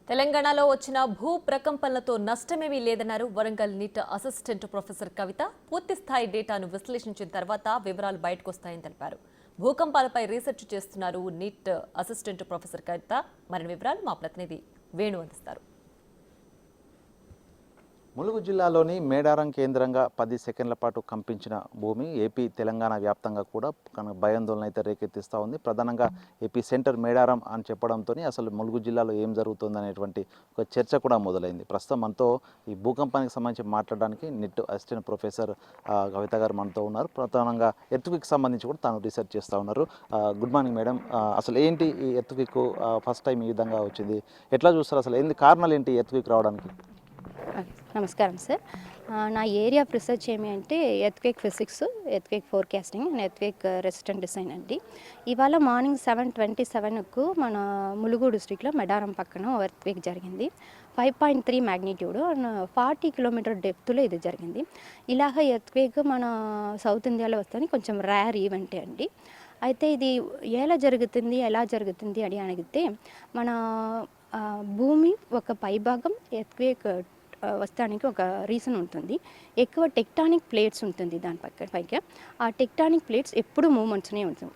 తెలంగాణలో వచ్చిన భూ ప్రకంపనలతో నష్టమేమీ లేదన్నారు వరంగల్ నీట్ అసిస్టెంట్ ప్రొఫెసర్ కవిత. పూర్తి స్థాయి డేటాను విశ్లేషించిన తర్వాత వివరాలు బయటకొస్తాయని తెలిపారు. భూకంపాలపై రీసెర్చ్ చేస్తున్నారు నీట్ అసిస్టెంట్ ప్రొఫెసర్ కవిత. మరిన్ని వివరాలు మా ప్రతినిధి వేణు అందిస్తారు. ములుగు జిల్లాలోని మేడారం కేంద్రంగా 10 సెకండ్ల పాటు కంపించిన భూమి ఏపీ తెలంగాణ వ్యాప్తంగా కూడా భయాందోళన అయితే రేకెత్తిస్తూ ఉంది. ప్రధానంగా ఏపీ సెంటర్ మేడారం అని చెప్పడంతో అసలు ములుగు జిల్లాలో ఏం జరుగుతుంది అనేటువంటి ఒక చర్చ కూడా మొదలైంది. ప్రస్తుతం మనతో ఈ భూకంపానికి సంబంధించి మాట్లాడడానికి నిట్ అసిస్టెంట్ ప్రొఫెసర్ కవిత గారు మనతో ఉన్నారు. ప్రధానంగా ఎర్త్క్విక్ సంబంధించి కూడా తాను రీసెర్చ్ చేస్తూ ఉన్నారు. Good morning madam. అసలు ఏంటి ఈ ఎర్త్క్విక్ ఫస్ట్ టైం ఈ విధంగా వచ్చింది, ఎట్లా చూస్తారు, అసలు ఏంటి కారణాలు ఏంటి ఎర్త్క్విక్ రావడానికి? నమస్కారం సార్. నా ఏరియా ఆఫ్ రీసెర్చ్ ఏమి అంటే earthquake physics, earthquake forecasting and earthquake resistant design అండి. ఇవాళ మార్నింగ్ 7:27కు మన ములుగు డిస్ట్రిక్ట్లో మెడారం పక్కన ఎర్త్క్వేక్ జరిగింది. 5.3 మ్యాగ్నిట్యూడ్ అండ్ 40 కిలోమీటర్ డెప్త్లో ఇది జరిగింది. ఇలాగ ఎర్త్క్వేక్ మన సౌత్ ఇండియాలో వస్తుంది, కొంచెం రేర్ ఈవెంటే అండి. అయితే ఇది ఎలా జరుగుతుంది అని అడిగితే మన భూమి ఒక పైభాగం ఎర్త్క్వేక్ వస్తానికి ఒక రీజన్ ఉంటుంది. ఎక్కువ టెక్టానిక్ ప్లేట్స్ ఉంటుంది దాని పైగా. ఆ టెక్టానిక్ ప్లేట్స్ ఎప్పుడు మూమెంట్స్నే ఉంటుంది.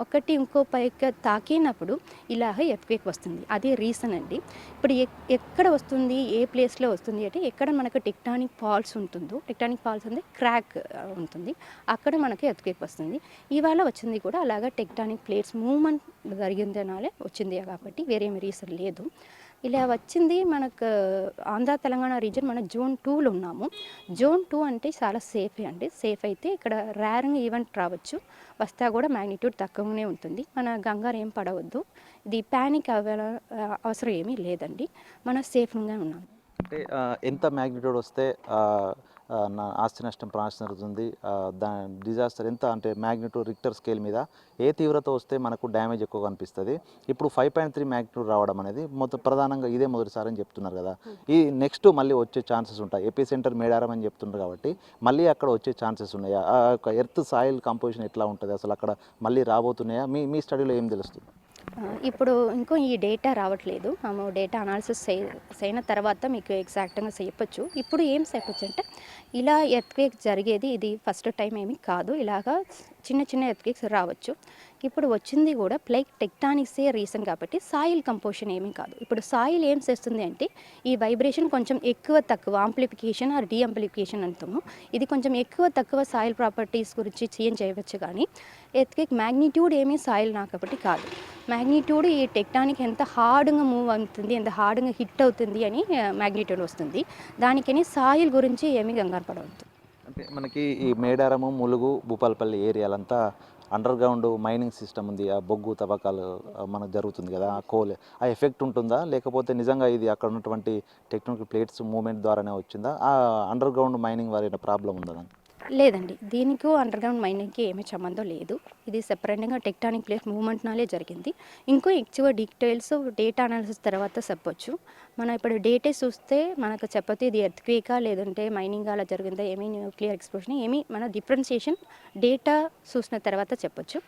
ఒకటి ఇంకో పైకి తాకినప్పుడు ఇలాగ ఎర్త్క్వేక్ వస్తుంది. అదే రీజన్ అండి. ఇప్పుడు ఎక్కడ వస్తుంది, ఏ ప్లేస్లో వస్తుంది అంటే ఎక్కడ మనకు టెక్టానిక్ ఫాల్స్ ఉంటుందో, టెక్టానిక్ ఫాల్స్ అంటే క్రాక్ ఉంటుంది, అక్కడ మనకి ఎర్త్క్వేక్ వస్తుంది. ఇవాళ వచ్చింది కూడా అలాగా టెక్టానిక్ ప్లేట్స్ మూమెంట్ జరిగిందనాలే వచ్చింది, కాబట్టి వేరేమి రీజన్ లేదు. ఇలా వచ్చింది. మనకు ఆంధ్ర తెలంగాణ రీజన్ మన జోన్ 2లో ఉన్నాము. జోన్ 2 అంటే చాలా సేఫే అండి. సేఫ్ అయితే ఇక్కడ రేర్గా ఈవెంట్ రావచ్చు, వస్తా కూడా మ్యాగ్నిట్యూడ్ తక్కువనే ఉంటుంది. మన గంగారు ఏం పడవద్దు, ఇది ప్యానిక్ అవసరం ఏమీ లేదండి. మనం సేఫ్గా ఉన్నాము. అంటే ఎంత మ్యాగ్నిట్యూడ్ వస్తే ఆస్తి నష్టం, ప్రాణనష్టం జరుగుతుంది, డిజాస్టర్ ఎంత అంటే మ్యాగ్నిట్యూడ్ రిక్టర్ స్కేల్ మీద ఏ తీవ్రత వస్తే మనకు డ్యామేజ్ ఎక్కువ కనిపిస్తుంది? ఇప్పుడు 5.3 మ్యాగ్నిట్యూడ్ రావడం అనేది ప్రధానంగా ఇదే మొదటిసారి అని చెప్తున్నారు కదా. ఈ నెక్స్ట్ మళ్ళీ వచ్చే ఛాన్సెస్ ఉంటాయి. ఏపీ సెంటర్ మేడారం అని చెప్తున్నారు కాబట్టి మళ్ళీ అక్కడ వచ్చే ఛాన్సెస్ ఉన్నాయా? ఎర్త్ సాయిల్ కంపోజిషన్ ఎట్లా ఉంటుంది, అసలు అక్కడ మళ్ళీ రాబోతున్నాయా? మీ స్టడీలో ఏం తెలుస్తుంది? ఇప్పుడు ఇంకో ఈ డేటా రావట్లేదు. మేము డేటా అనాలిసిస్ అయిన తర్వాత మీకు ఎగ్జాక్ట్గా చెప్పొచ్చు. ఇప్పుడు ఏం చెప్పొచ్చు అంటే ఇలా ఎర్త్క్వేక్ జరిగేది ఇది ఫస్ట్ టైం ఏమీ కాదు. ఇలాగా చిన్న చిన్న ఎర్త్క్వేక్స్ రావచ్చు. ఇప్పుడు వచ్చింది కూడా ప్లేట్ టెక్టానిక్సే రీజన్ కాబట్టి సాయిల్ కంపోజిషన్ ఏమీ కాదు. ఇప్పుడు సాయిల్ ఏం చేస్తుంది అంటే ఈ వైబ్రేషన్ కొంచెం ఎక్కువ తక్కువ ఆంప్లిఫికేషన్ ఆర్ డీఆంప్లిఫికేషన్ అంటాము. ఇది కొంచెం ఎక్కువ తక్కువ సాయిల్ ప్రాపర్టీస్ గురించి చేంజ్ చేయవచ్చు, కానీ ఎర్త్క్వేక్ మ్యాగ్నిట్యూడ్ ఏమీ సాయిల్ కాబట్టి కాదు. మ్యాగ్నిట్యూడ్ ఈ టెక్టానిక్ ఎంత హార్డ్గా మూవ్ అవుతుంది, ఎంత హార్డ్గా హిట్ అవుతుంది అని మ్యాగ్నిట్యూడ్ వస్తుంది. దానికని సాయిల్ గురించి ఏమీ కంగారు పడవద్దు. అంటే మనకి ఈ మేడారము, ములుగు, భూపాలపల్లి ఏరియాలంతా అండర్ గ్రౌండ్ మైనింగ్ సిస్టమ్ ఉంది. ఆ బొగ్గు తవ్వకాలు మనకు జరుగుతుంది కదా, ఆ కోల్ ఆ ఎఫెక్ట్ ఉంటుందా, లేకపోతే నిజంగా ఇది అక్కడ ఉన్నటువంటి టెక్నికల్ ప్లేట్స్ మూవ్మెంట్ ద్వారానే వచ్చిందా? ఆ అండర్ గ్రౌండ్ మైనింగ్ వారి ప్రాబ్లం ఉందా? లేదండి, దీనికి అండర్ గ్రౌండ్ మైనింగ్కి ఏమీ సంబంధం లేదు. ఇది సెపరేట్గా టెక్టానిక్ ప్లేట్ మూవ్మెంట్నాలే జరిగింది. ఇంకో ఎక్కువ డీటెయిల్స్ డేటా అనాలిసిస్ తర్వాత చెప్పొచ్చు. మనం ఇప్పుడు డేటా చూస్తే మనకు చెప్పొచ్చు ఇది ఎర్త్క్వేకా లేదంటే మైనింగ్ అలా జరిగిందా, ఏమీ న్యూక్లియర్ ఎక్స్ప్లోషన్ ఏమీ మన డిఫరెన్షియేషన్ డేటా చూసిన తర్వాత చెప్పొచ్చు.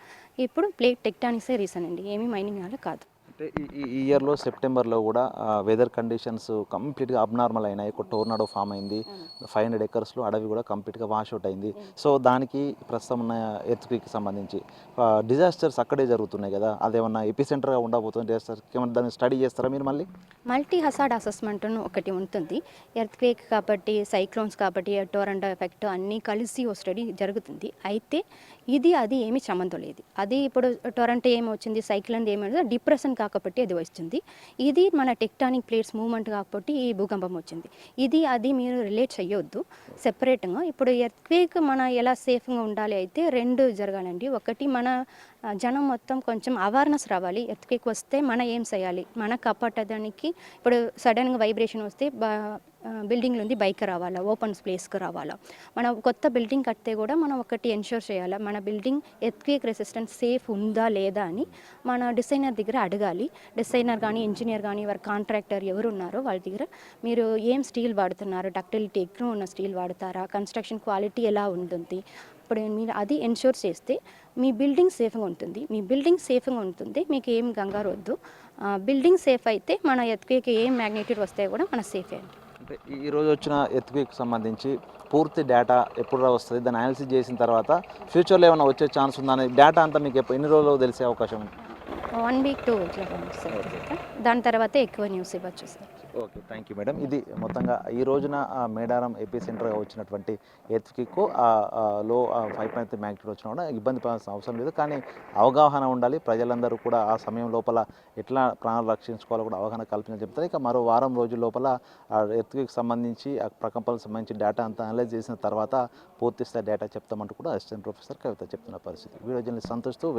ఇప్పుడు ప్లేట్ టెక్టానిక్సే రీజన్ అండి, ఏమీ మైనింగ్ అలా కాదు. అంటే ఈ ఇయర్లో సెప్టెంబర్లో కూడా వెదర్ కండిషన్స్ కంప్లీట్గా అబ్నార్మల్ అయినాయి. ఒక టోర్నాడో ఫామ్ అయింది. 500 ఎకర్స్లో అడవి కూడా కంప్లీట్గా వాష్అవుట్ అయింది. సో దానికి ప్రస్తుతం ఉన్న ఎర్త్క్వేక్కి సంబంధించి డిజాస్టర్స్ అక్కడే జరుగుతున్నాయి కదా, అదేమన్నా ఎపిసెంటర్గా ఉండబోతుంది డిజాస్టర్స్, ఏమన్నా దాన్ని స్టడీ చేస్తారా మీరు? మళ్ళీ మల్టీ హజార్డ్ అసెస్మెంట్ ఒకటి ఉంటుంది. ఎర్త్క్వేక్ కాబట్టి, సైక్లోన్స్ కాబట్టి, టొరంటో ఎఫెక్ట్ అన్నీ కలిసి ఓ స్టడీ జరుగుతుంది. అయితే అది ఏమీ సంబంధం లేదు. అది ఇప్పుడు టొరంటో ఏమి వచ్చింది, సైక్లోన్ ఏమి డిప్రెషన్ కాబట్టి అది వస్తుంది. ఇది మన టెక్టానిక్ ప్లేట్స్ మూవ్మెంట్ కాబట్టి ఈ భూకంపం వచ్చింది. అది మీరు రిలేట్ చేయొద్దు సెపరేట్గా. ఇప్పుడు ఎర్త్క్వేక్ మన ఎలా సేఫ్గా ఉండాలి అయితే 2 జరగాలండి. ఒకటి మన జనం మొత్తం కొంచెం అవేర్నెస్ రావాలి. ఎర్త్క్వేక్ వస్తే మనం ఏం చేయాలి, మన కాపాడడానికి. ఇప్పుడు సడన్గా వైబ్రేషన్ వస్తే బిల్డింగ్ నుండి బైక్ రావాలా, ఓపెన్ ప్లేస్కి రావాలా. మనం కొత్త బిల్డింగ్ కడితే కూడా మనం ఒకటి ఎన్ష్యూర్ చేయాలా, మన బిల్డింగ్ ఎర్త్క్వేక్ రెసిస్టెన్స్ సేఫ్ ఉందా లేదా అని మన డిజైనర్ దగ్గర అడగాలి. డిజైనర్ కానీ, ఇంజనీర్ కానీ, వారి కాంట్రాక్టర్ ఎవరు ఉన్నారో వాళ్ళ దగ్గర మీరు ఏం స్టీల్ వాడుతున్నారు, డక్టిలిటీ ఎక్కువ ఉన్న స్టీల్ వాడతారా, కన్స్ట్రక్షన్ క్వాలిటీ ఎలా ఉంటుంది, ఇప్పుడు మీరు అది ఎన్ష్యూర్ చేస్తే మీ బిల్డింగ్ సేఫ్గా ఉంటుంది, మీ బిల్డింగ్ సేఫ్గా ఉంటుంది, మీకు ఏం కంగారు వద్దు. బిల్డింగ్ సేఫ్ అయితే మన ఎత్తుకేకి ఏం మ్యాగ్నిట్యూడ్ వస్తే కూడా మన సేఫే అండి. అంటే ఈ రోజు వచ్చిన ఎర్త్క్వేక్ సంబంధించి పూర్తి డేటా ఎప్పుడు వస్తుంది, దాన్ని అనాలిసిస్ చేసిన తర్వాత ఫ్యూచర్లో ఏమైనా వచ్చే ఛాన్స్ ఉందా అనే డేటా అంతా మీకు ఎన్ని రోజుల్లో తెలిసే అవకాశం ఉంది? 1 వీక్ 2 వీక్లో సార్. దాని తర్వాత ఎక్కువ న్యూస్ ఇవ్వచ్చు sir. Okay, thank you madam. ఇది మొత్తంగా ఈ రోజున మేడారం ఏపీ సెంటర్గా వచ్చినటువంటి ఎర్త్క్వేక్ లో 5.3 మ్యాగ్నిట్యూడ్ వచ్చినా కూడా ఇబ్బంది పడాల్సిన అవసరం లేదు. కానీ అవగాహన ఉండాలి, ప్రజలందరూ కూడా ఆ సమయం లోపల ఎట్లా ప్రాణాలు రక్షించుకోవాలో కూడా అవగాహన కల్పించని చెప్తారు. ఇక మరో వారం రోజుల లోపల ఆ ఎర్త్క్వేక్ సంబంధించి ఆ ప్రకంపనలకు సంబంధించి డేటా అంతా అనలైజ్ చేసిన తర్వాత పూర్తి స్థాయి డేటా చెప్తామంటూ కూడా అసిస్టెంట్ ప్రొఫెసర్ కవిత చెప్తున్న పరిస్థితి. Video journalist సంతోష్తో